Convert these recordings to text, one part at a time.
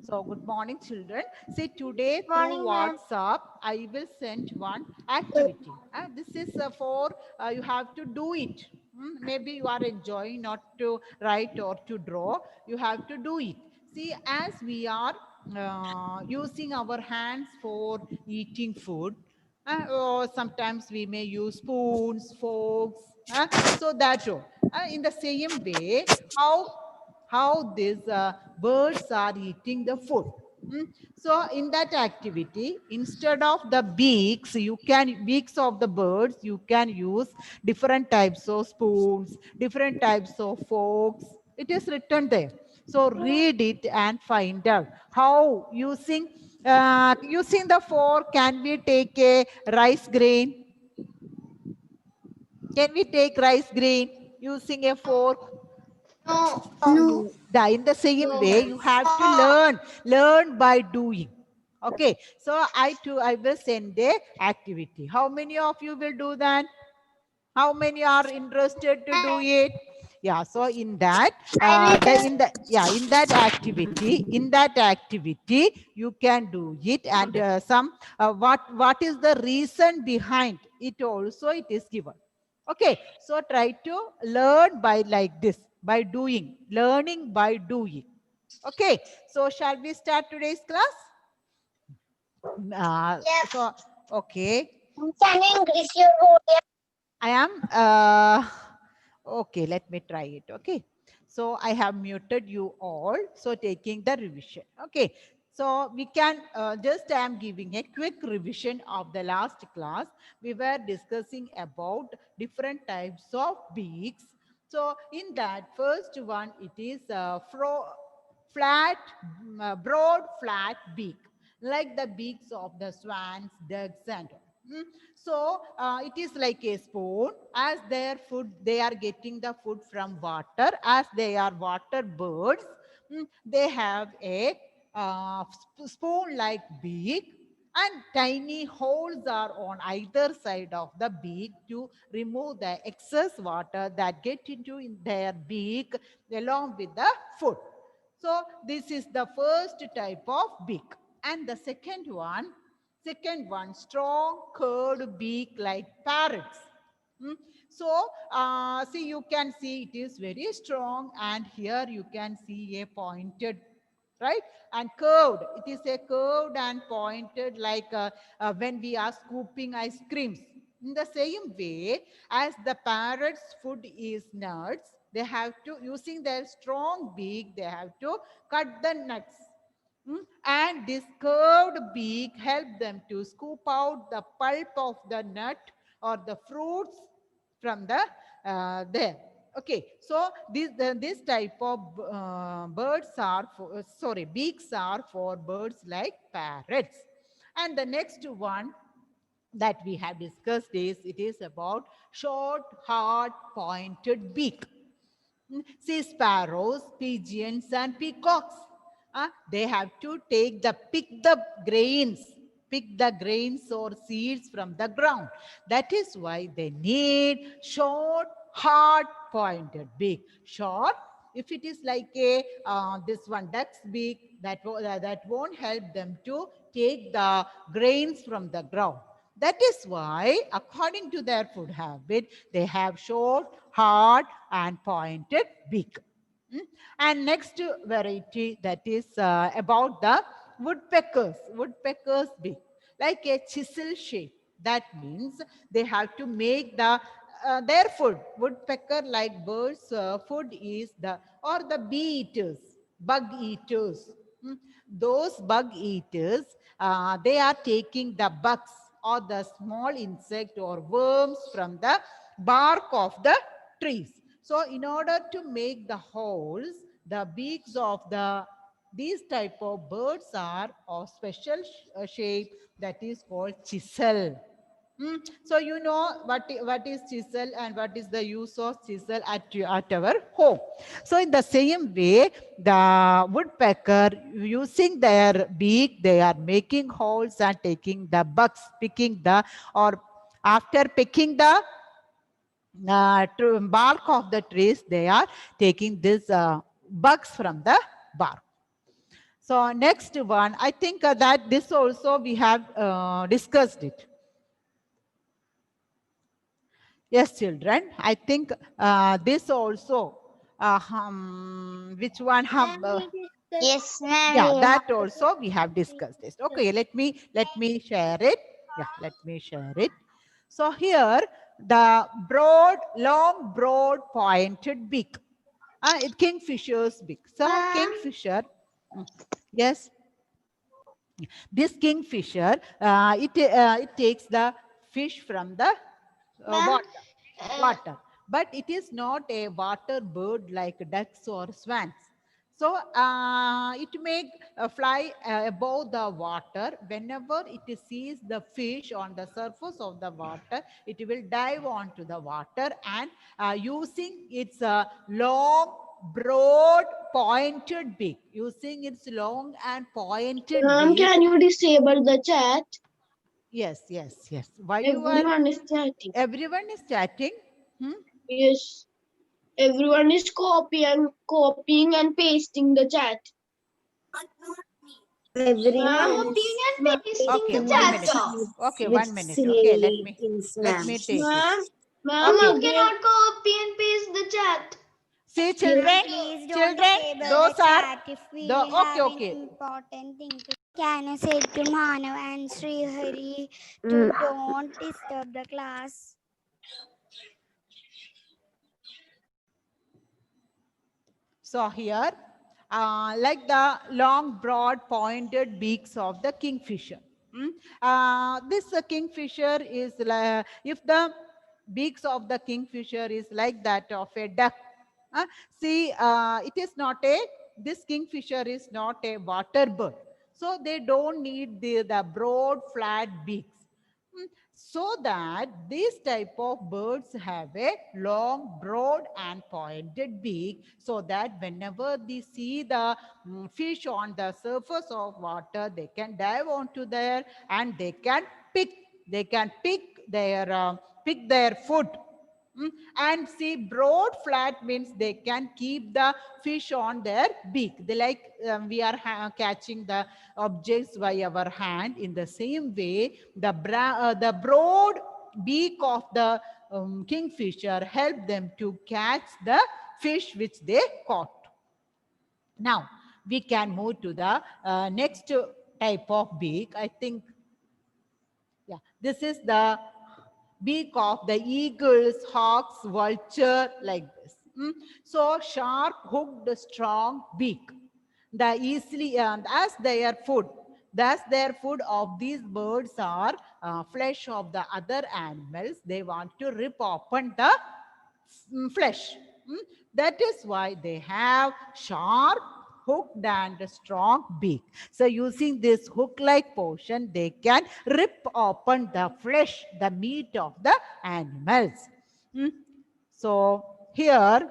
So, good morning, children. See, today through Morning, ma'am. WhatsApp, I will send one activity. This is for you have to do it. Maybe you are enjoying not to write or to draw. You have to do it. See, as we are using our hands for eating food, or sometimes we may use spoons, forks. So that in the same way, how these birds are eating the food. So in that activity, instead of the beaks of the birds, you can use different types of spoons, different types of forks. It is written there. So read it and find out how using the fork. Can we take a rice grain? Can we take rice grain using a fork? No. No. In the same No. way, you have to learn by doing. Okay, so I will send a activity. How many of you will do that? How many are interested to do it? Yeah, so in that I will in that activity you can do it, and some what is the reason behind it also it is given. Okay, so try to learn by like this, by doing, learning by doing. Okay, so shall we start today's class? Yes. So okay, Can you increase your volume? I am okay, let me try it. Okay, so I have muted you all, so taking the revision. Okay, so we can just I am giving a quick revision of the last class. We were discussing about different types of beaks. So in that first one, it is flat, broad flat beak, like the beaks of the swans, ducks, and all. So it is like a spoon. As their food, they are getting the food from water. As they are water birds, they have a spoon-like beak, and tiny holes are on either side of the beak to remove the excess water that get into in their beak along with the food. So this is the first type of beak. And the second one, strong curved beak like parrots. So, see, you can see it is very strong, and here you can see a pointed, right? And curved. It is a curved and pointed like when we are scooping ice creams. In the same way, as the parrot's food is nuts, they have to, using their strong beak, they have to cut the nuts. And this curved beak helped them to scoop out the pulp of the nut or the fruits from the there. Okay, so this type of birds are for, sorry, beaks are for birds like parrots. And the next one that we have discussed is it is about short, hard, pointed beak. See, sparrows, pigeons, and peacocks. They have to pick the grains or seeds from the ground. That is why they need short, hard, pointed beak. Short, if it is like a this one duck's beak, that won't help them to take the grains from the ground. That is why, according to their food habit, they have short, hard, and pointed beak. And next variety, that is about the woodpeckers beak, like a chisel shape. That means they have to make their food. Woodpecker like birds food is the bee eaters, bug eaters. Those bug eaters, they are taking the bugs or the small insect or worms from the bark of the trees. So in order to make the holes, the beaks of these type of birds are of special shape, that is called chisel. So you know what is chisel and what is the use of chisel at our home. So in the same way, the woodpecker using their beak, they are making holes and taking the bugs, picking the, or after picking the bark of the trees, they are taking these bugs from the bark. So next one, I think that this also we have discussed it. Yes, children. I think this also. Which one have? Yes, ma'am. Yeah, We that have. also we have discussed this. Okay, let me share it. Yeah, let me share it. So here the long, broad, pointed beak. It kingfisher's beak. So kingfisher. mm, Yes, this kingfisher. It takes the fish from the Ma'am, water, but it is not a water bird like ducks or swans. So it may fly above the water. Whenever it sees the fish on the surface of the water, it will dive onto the water and using its long, broad, pointed beak. Using its long and pointed Ma'am, beak. can you disable the chat? Yes, yes, yes. Why you are? Everyone is chatting. Everyone is chatting. Hmm? Yes. Everyone is copying and pasting the chat. everyone Ma'am, is Okay, pasting 1 the minute. chat. Okay, With 1 minute. Okay, let silly me things, let ma'am. me take it. ma'am, Okay. you cannot copy and paste the chat. See, Yes. children, Please don't children, disable those the are chat if we the okay, have an okay. important thing to. Can you say to Manav and Sri Hari to Mm. don't disturb the class? So here, like the long, broad, pointed beaks of the kingfisher. This kingfisher is like, if the beaks of the kingfisher is like that of a duck. See, it is not a, this kingfisher is not a water bird. So they don't need the broad, flat beaks. So that these type of birds have a long, broad and pointed beak, so that whenever they see the fish on the surface of water, they can dive onto there and they can pick, pick their food. And see, broad flat means they can keep the fish on their beak. They like we are catching the objects by our hand. In the same way, the broad beak of the kingfisher help them to catch the fish which they caught. Now we can move to the next type of beak. I think, yeah, this is the beak of the eagles, hawks, vulture, like this. So sharp, hooked, strong beak. The easily, as their food, thus their food of these birds are flesh of the other animals. They want to rip open the flesh. That is why they have sharp, hooked and strong beak. So using this hook-like portion, they can rip open the flesh, the meat of the animals. So here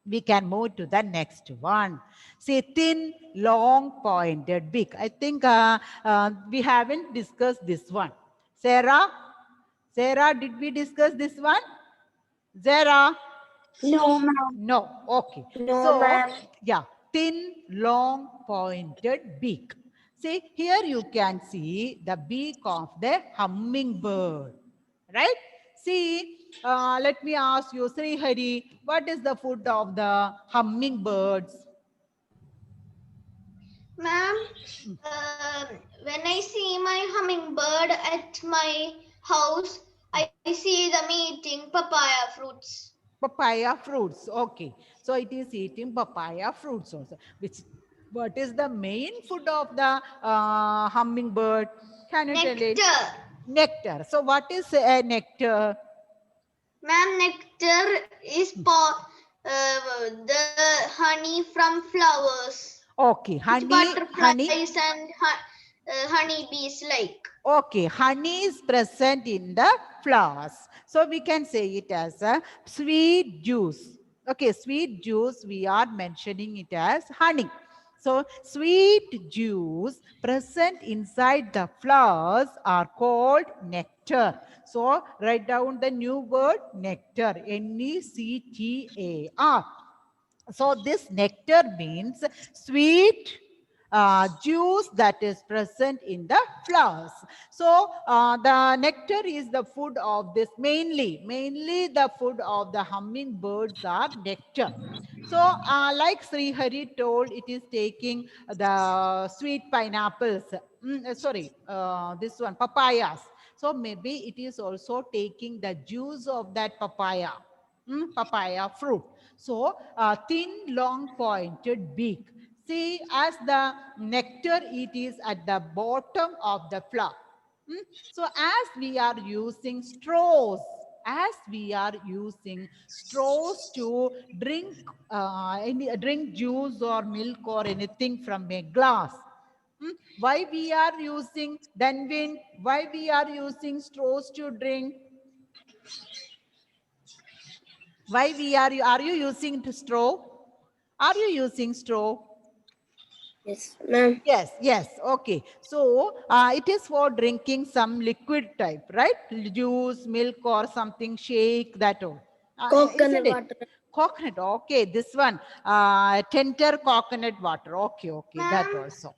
we can move to the next one. See, thin, long, pointed beak. I think we haven't discussed this one. Sarah, did we discuss this one? Zara? No, ma'am. No. Okay. No, So, ma'am. yeah, thin, long, pointed beak. See, here you can see the beak of the hummingbird, right? See, let me ask you, Sri Hari, what is the food of the hummingbirds? Ma'am, when I see my hummingbird at my house, I see them eating papaya fruits. Papaya fruits. Okay. So it is eating papaya fruits also. What is the main food of the hummingbird? Can you tell it? Nectar. Nectar. So what is a nectar? Ma'am, nectar is the honey from flowers. Okay. Which Honey. butterflies and honeybees like. Okay. Honey is present in the flowers. So we can say it as a sweet juice. Okay. Sweet juice, we are mentioning it as honey. So sweet juice present inside the flowers are called nectar. So write down the new word nectar, Nectar. So this nectar means sweet, juice that is present in the flowers. So the nectar is the food of this, mainly the food of the hummingbirds are nectar. So like Sri Hari told, it is taking the sweet pineapples, this one, papayas. So maybe it is also taking the juice of that papaya, papaya fruit. So thin, long pointed beak. See, as the nectar, it is at the bottom of the flower. So as we are using straws, to drink drink juice or milk or anything from a glass. Why we are using, Danvin, why we are using straws to drink? Why we are you using straw? Are you using straw? Yes, ma'am. Yes. Okay. So it is for drinking some liquid type, right? Juice, milk, or something, shake, that all. Coconut Isn't it? water. Coconut. Okay. This one, tender coconut water. Okay. That also.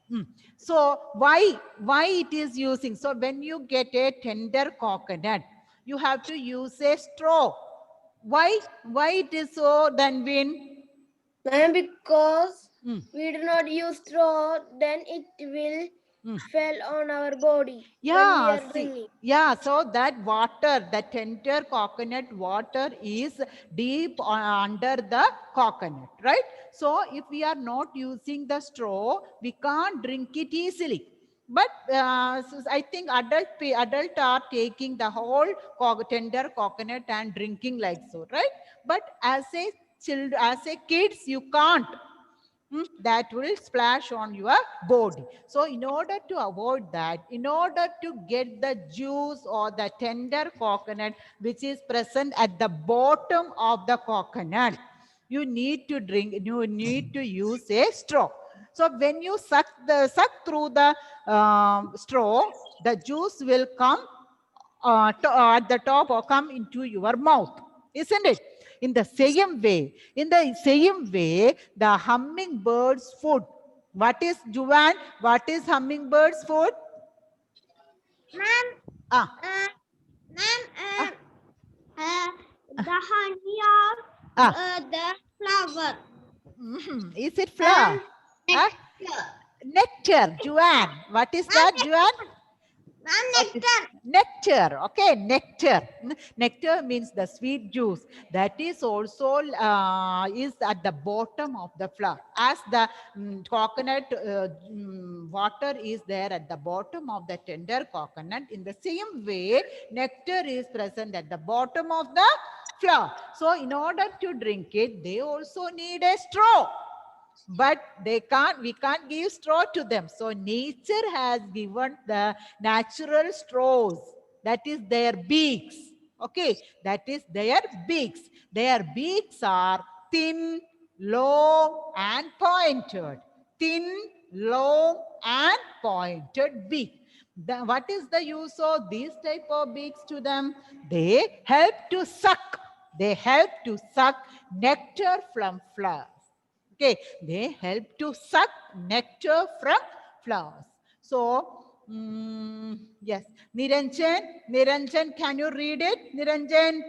So why it is using? So when you get a tender coconut, you have to use a straw. Why it is so, Danvin? Ma'am, because we do not use straw, then it will fall on our body when we are drinking. Yeah, so that water, the tender coconut water is deep under the coconut, right? So if we are not using the straw, we can't drink it easily. But so I think adult are taking the whole tender coconut and drinking like so, right? But as a kids, you can't. That will splash on your body. So in order to avoid that, in order to get the juice or the tender coconut which is present at the bottom of the coconut, you need to use a straw. So when you suck through the straw, the juice will come at the top or come into your mouth, isn't it? In the same way, the hummingbird's food. What is, Juan? What is hummingbird's food? Ma'am, the honey of the flower. Is it flower? Nectar, Juan. What is that, Juan? Nectar. Nectar. Okay, nectar. Nectar means the sweet juice. That is also is at the bottom of the flower. As the coconut water is there at the bottom of the tender coconut, in the same way, nectar is present at the bottom of the flower. So in order to drink it, they also need a straw. But we can't give straw to them. So nature has given the natural straws. That is their beaks. Okay, that is their beaks. Their beaks are thin, long, and pointed. Thin, long, and pointed beak. What is the use of these type of beaks to them? They help to suck. They help to suck nectar from flowers. Okay, they help to suck nectar from flowers. So, yes, Niranjan, can you read it? Niranjan,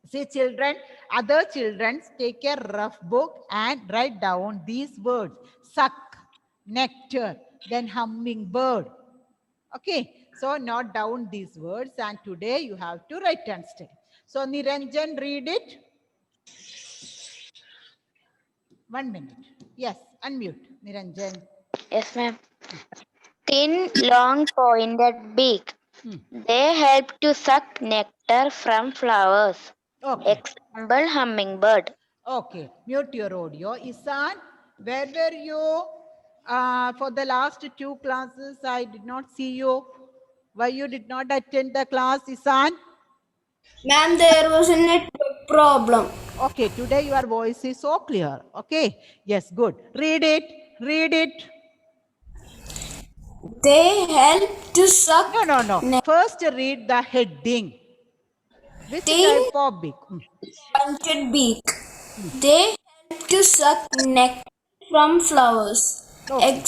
see children, other children take a rough book and write down these words: suck, nectar, then hummingbird. Okay, so note down these words and today you have to write and study. So, Niranjan, read it. 1 minute. Yes, unmute, Niranjan. Yes, ma'am. Thin, long, pointed beak. They help to suck nectar from flowers. Okay. Example, hummingbird. Okay, mute your audio. Isan, where were you for the last 2 classes? I did not see you. Why you did not attend the class, Isan? Ma'am, there was a network problem. Okay, today your voice is so clear. Okay, yes, good. Read it. Read it. They help to suck. No. First read the heading. Which Thin, type of beak? pointed beak. They help to suck nectar from flowers. Okay.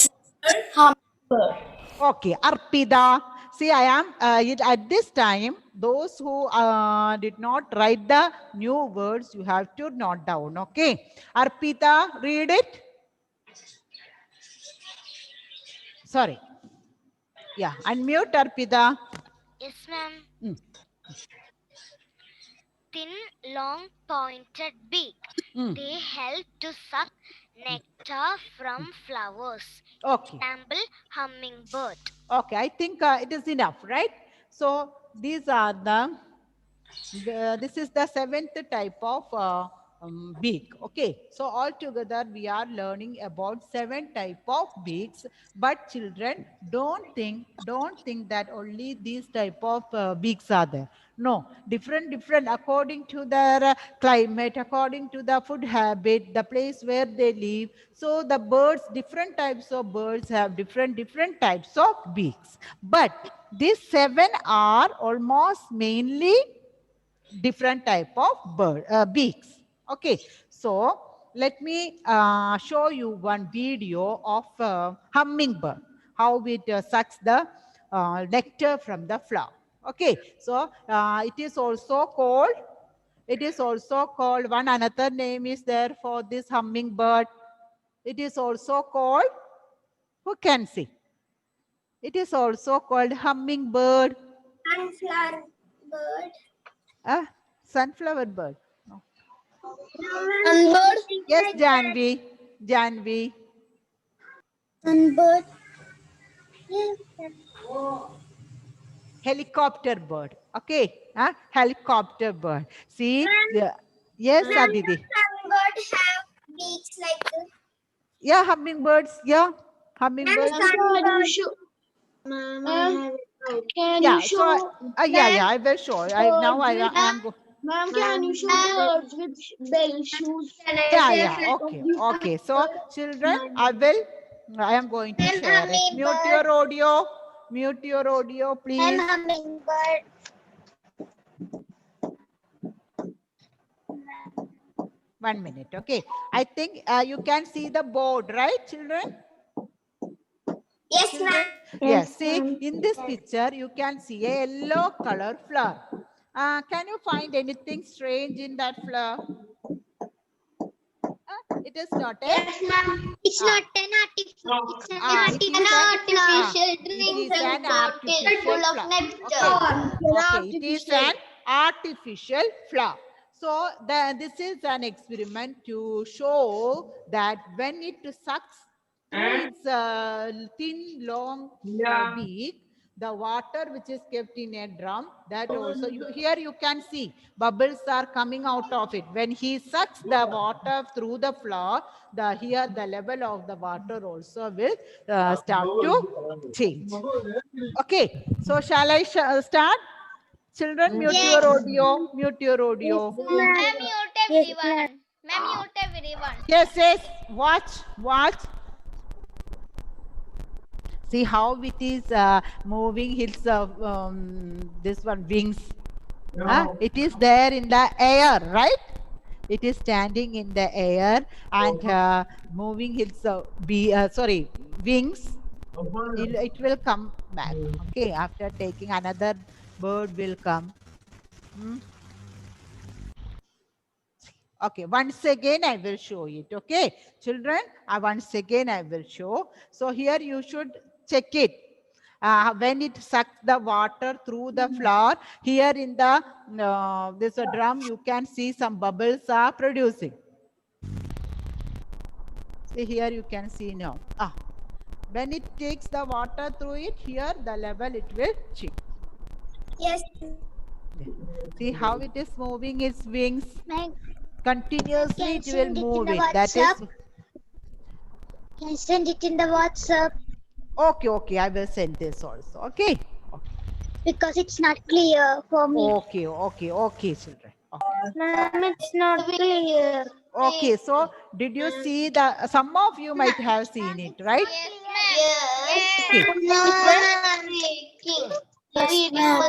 Hummingbird. Okay, Arpita. See, I am at this time, those who did not write the new words, you have to note down. Okay, Arpita, read it. Sorry. Yeah, unmute Arpita. Yes, ma'am. Mm. Thin, long, pointed beak. Mm. They help to suck nectar from flowers. Okay. Example, hummingbird. Okay, I think it is enough, right? So these are this is the seventh type of beak. Okay, so altogether we are learning about 7 type of beaks. But children, don't think that only these type of beaks are there. No, different according to their climate, according to the food habit, the place where they live. So the birds, different types of birds have different types of beaks. But these 7 are almost mainly different type of beaks. Okay, so let me show you one video of hummingbird, how it sucks the nectar from the flower. Okay, so it is also called one another name is there for this hummingbird. It is also called, who can see? It is also called hummingbird. Sunflower bird. Sunflower bird. No. Sunbird. Yes, Janvi. Janvi. Sunbird. Helicopter bird. Okay. Helicopter bird. See? Yes, Aditi. Sunbird have beaks like this. Yeah, hummingbirds. Yeah. Hummingbirds. Can Yeah. you show? So, yeah, I will show. Ma'am, can you show the birds with bell shoes? Yeah. Okay. So, children, I am going to share it. Mute your audio. Mute your audio, please. Hummingbird. 1 minute. Okay. I think you can see the board, right, children? Yes, ma'am. Yes. See, in this picture, you can see a yellow color flower. Can you find anything strange in that flower? It is not a. Yes, ma'am. It's not an artificial. It's an Artificial It is drink an bottle artificial full of flower. nectar. Okay, it is an artificial flower. So this is an experiment to show that when it sucks through its thin, long beak, the water which is kept in a drum, that also, here you can see bubbles are coming out of it. When he sucks the water through the flower, here the level of the water also will start to change. Okay, so shall I start? Children, mute your audio. Mute your audio. Ma'am, mute everyone. Ma'am, mute everyone. Yes. Watch. See how it is moving its this one wings. It is there in the air, right? It is standing in the air and moving its wings. It will come back. Okay, after taking another bird will come. Okay, once again I will show it. Okay, children, once again I will show. So here you should check it. When it sucks the water through the flower, here in the this drum, you can see some bubbles are producing. See here you can see now. When it takes the water through it, here the level it will change. Yes. See how it is moving its wings. Continuously it will send it in move the it. That is. WhatsApp? Can you send it in the WhatsApp? Okay, I will send this also. Okay. Because it's not clear for me. Okay, children. Okay. Ma'am, it's not clear. Okay, so did you see some of you might have seen it, right? Yes, Okay. Yes, ma'am.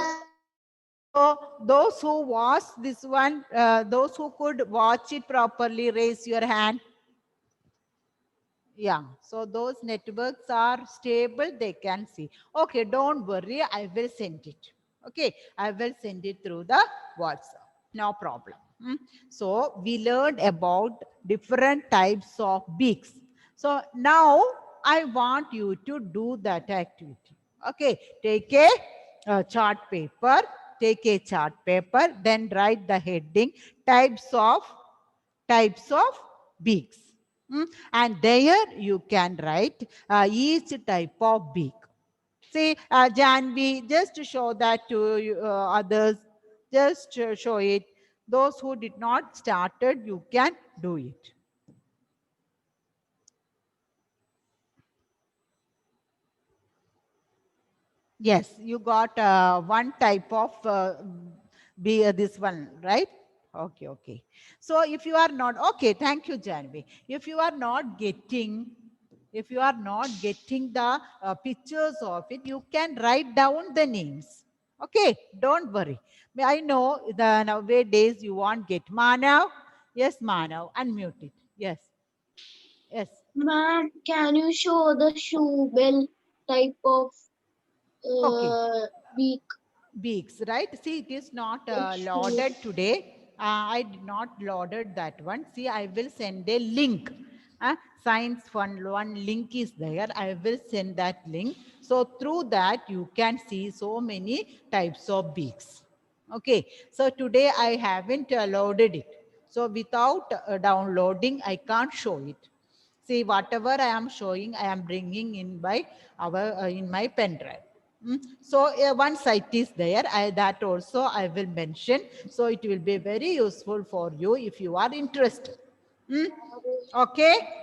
So those who watched this one, those who could watch it properly, raise your hand. Yeah, so those networks are stable, they can see. Okay, don't worry, I will send it. Okay, I will send it through the WhatsApp. No problem. So we learned about different types of beaks. So now I want you to do that activity. Okay, take a chart paper, then write the heading types of beaks. And there you can write each type of beak. See, Janvi, just to show that to others, just show it. Those who did not started, you can do it. Yes, you got one type of this one, right? Okay, okay. So if you are not, okay, thank you, Janvi. If you are not getting the pictures of it, you can write down the names. Okay, don't worry. I know the nowadays you want get Manav. Yes, Manav, unmute it. Yes, yes. Ma'am, can you show the shoe bell type of Okay. beak? Beaks, right? See, it is not Shoe. loaded today. I did not loaded that one. See, I will send a link. Science Fund one link is there. I will send that link. So through that, you can see so many types of beaks. Okay. So today I haven't loaded it. So without downloading, I can't show it. See, whatever I am showing, I am bringing in by in my pen drive. So one site is there, that also I will mention. So it will be very useful for you if you are interested. Okay.